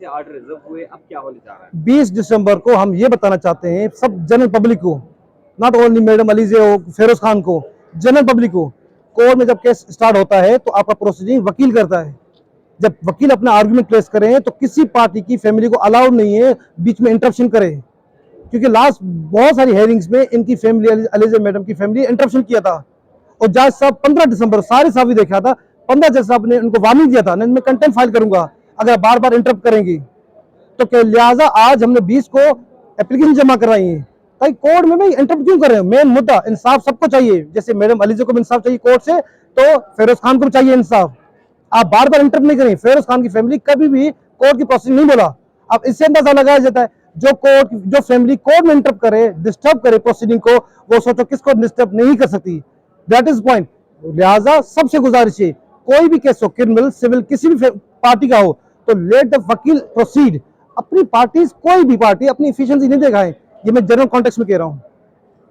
से order reserve हुए, अब क्या होने जा रहा है? 20 दिसंबर को हम ये बताना चाहते हैं सब जनरल पब्लिक को, नॉट ओनली मैडम अलीजे हो, फेरोज खान को, जनरल पब्लिक को, कोर्ट में जब केस स्टार्ट होता है तो आपका प्रोसीडिंग वकील करता है। जब वकील अपना आर्गुमेंट प्लेस करें तो किसी पार्टी की फैमिली को अलाउड नहीं है बीच में इंटरप्शन करे, क्योंकि लास्ट बहुत सारी हेयरिंग्स में इनकी फैमिली, अलीजे मैडम की फैमिली इंटरप्शन किया था और जज साहब 15 दिसंबर सारे साहब देखा था, 15 जज साहब ने उनको वार्निंग दिया था, मैं कंटेम्प्ट फाइल करूंगा अगर बार बार इंटरप्ट करेंगी। तो लिहाजा आज हमने 20 को एप्लीकेशन जमा करवाई है ताकि कोर्ट में भाई इंटरप्ट क्यों कर रहे हैं। मेन मुद्दा इंसाफ सबको चाहिए, जैसे मैडम अलीजे को भी इंसाफ चाहिए कोर्ट से, तो फेरोज खान को भी चाहिए इंसाफ। आप बार बार इंटरप्ट नहीं करें। फेरोज खान की फैमिली कभी भी कोर्ट की प्रोसीडिंग नहीं बोला। अब इससे अंदाजा लगाया जाता है जो फैमिली कोर्ट में इंटरप्ट करे, डिस्टर्ब करे प्रोसीडिंग को, वो सोचो किसको डिस्टर्ब नहीं कर सकती। That is point. लिहाजा सबसे गुजारिश है कोई भी केस हो, क्रिमिनल सिविल किसी भी पार्टी का हो, तो लेट द वकील प्रोसीड। अपनी पार्टी, कोई भी पार्टी अपनी एफिशिएंसी नहीं दिखाए, ये मैं जनरल कॉन्टेक्स्ट में कह रहा हूँ।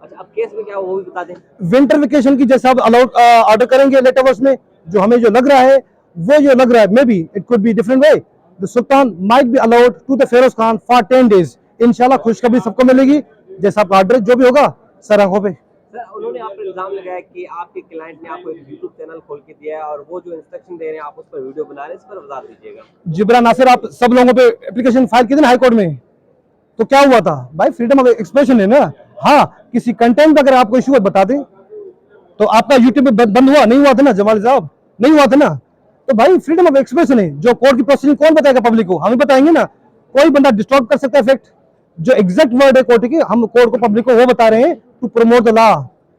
अच्छा, अब केस में क्या हो वो भी बता दें। विंटर वेकेशन की जैसा आप अलाउड ऑर्डर करेंगे लेटर वर्स में, जो हमें जो लग रहा है वो जो लग रहा है, may be it could be different way, the sultan might be allowed to the Feroz Khan for 10 days। इंशाल्लाह खुशखबरी सबको मिलेगी, जैसा आपका ऑर्डर जो भी होगा सर आंखों पे। सर, उन्होंने आप पर इल्जाम लगाया कि आपके क्लाइंट ने आपको एक यूट्यूब चैनल खोल के दिया है और वो जो इंस्ट्रक्शन दे रहे हैं आप उस पर वीडियो बना रहे हैं, इस पर वजाहत दीजिएगा। जिब्रान नासिर, आप सब लोगों पे एप्लीकेशन फाइल की थी ना हाई कोर्ट में, तो क्या हुआ था भाई? फ्रीडम ऑफ एक्सप्रेशन है ना। हाँ, किसी कंटेंट अगर आपको इशू बता दें तो आपका यूट्यूब पे बंद हुआ नहीं हुआ था ना जमाल साहब, नहीं हुआ था ना। तो भाई फ्रीडम ऑफ एक्सप्रेशन है, जो कोर्ट की प्रोसीडिंग कौन बताएगा पब्लिक को? हम ही बताएंगे ना। कोई बंदा डिस्टॉर्ब कर सकता है फैक्ट, जो एग्जैक्ट वर्ड है कोर्ट के, हम कोर्ट को पब्लिक को वो बता रहे हैं to promote the law.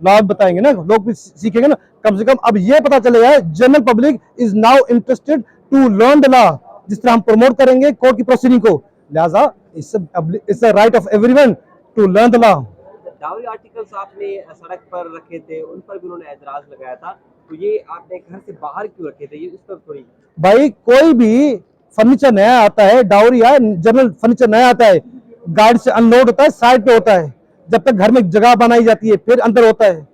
Law बताएंगे ना, लोग भी सीखेंगे ना कम से कम। अब ये पता चलेगा general public is now interested to learn the law, जिस तरह हम प्रमोट करेंगे कोर्ट की प्रोसीडिंग को। लिहाजा it's the right of everyone to learn the law. Dowry articles आपने सड़क पर रखे थे, उन पर भी उन्होंने एतराज लगाया था, तो ये आपने घर से बाहर क्यों रखे थे, ये इस पर थोड़ी। भाई कोई भी फर्नीचर नया आता है, डावरी या जनरल फर्नीचर नया आता है, गाड़ी से अनलोड होता है, साइड पे होता है, जब तक घर में जगह बनाई जाती है फिर अंदर होता है।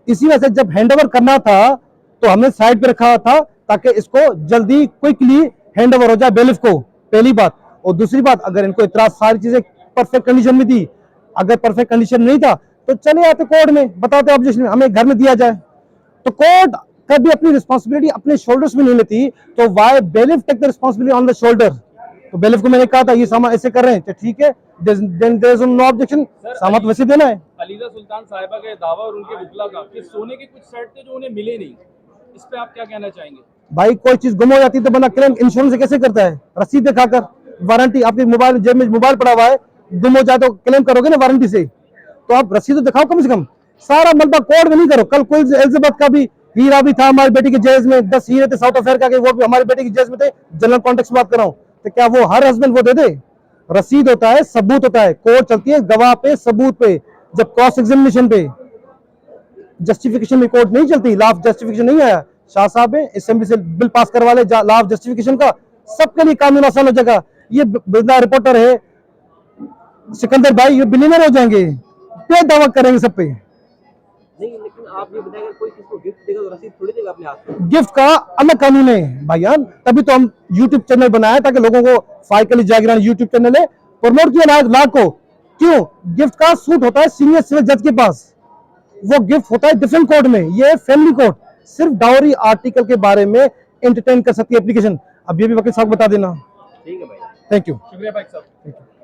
इसी वजह से जब हैंडओवर करना था तो हमने साइड पे रखा था ताकि इसको जल्दी क्विकली हैंडओवर हो जाए बेलिफ को, पहली बात। और दूसरी बात, अगर इनको इतराज सारी चीजें परफेक्ट कंडीशन में थी, अगर परफेक्ट कंडीशन नहीं था तो चले आते कोर्ट में, बताते ऑब्जेक्शन हमें घर में दिया जाए। तो कोर्ट कभी अपनी रिस्पांसिबिलिटी अपने शोल्डर्स में नहीं लेती, तो why bailiff take the responsibility on the shoulder. तो बेलिफ को मैंने कहा था ये सामान ऐसे कर रहे हैं, तो ठीक है, देयर इज नो ऑब्जेक्शन, सामान वैसे देना है। अलीजा सुल्तान साहिबा के दावा और उनके वकला का कि सोने के कुछ सेट थे जो उन्हें मिले नहीं, इस पे आप क्या कहना चाहेंगे? भाई कोई चीज गुम हो जाती है तो बंदा क्लेम इंश्योरेंस से कैसे करता है? रसीद दिखाकर, वारंटी, आपके मोबाइल जेब में मोबाइल पड़ा हुआ है, गुम हो जाए तो क्लेम करोगे ना वारंटी से, तो आप रसीद तो दिखाओ कम से कम। सारा मलबा कोर्ट में नहीं करो। कल कोई एलिजाबेथ का भी हीरा भी था हमारी बेटी के जेज में, 10 हीरे थे साउथ अफ्रीका के, वो भी हमारी बेटी की जेज में थे। जनरल कॉन्टेक्स्ट बात कर रहा हूं, तो क्या वो हर हस्बैंड वो दे दे? रसीद होता है, सबूत होता है, कोर्ट चलती है गवाह पे, सबूत पे। जब क्रॉस एग्जामिनेशन पे, जस्टिफिकेशन में कोर्ट नहीं चलती। लॉ ऑफ जस्टिफिकेशन नहीं आया, शाह साहब है असेंबली से बिल पास करवा ले लॉ ऑफ जस्टिफिकेशन का, सबके लिए कानून आसान हो जाएगा। ये बिरला रिपोर्टर है सिकंदर भाई, ये बिलियनर हो जाएंगे, पे दावा करेंगे सब पे। नहीं, लेकिन आप ये बताएंगे कोई किसको गिफ्ट देगा तो रसीद थोड़ी देगा अपने हाथ में। गिफ्ट का अलग कानून है भाईजान, तभी तो हम यूट्यूब चैनल बनाया ताकि लोगों को फाइकली जागरण यूट्यूब चैनल है प्रमोट किया लॉ को। क्यों? गिफ्ट का सूट होता है सीनियर सिविल जज के पास, वो गिफ्ट होता है डिफरेंट कोर्ट में, ये फैमिली कोर्ट सिर्फ डाउरी आर्टिकल के बारे में एंटरटेन कर सकती है एप्लीकेशन। अब ये भी वकील साहब बता देना। ठीक है भाई, थैंक यू। शुक्रिया भाई साहब।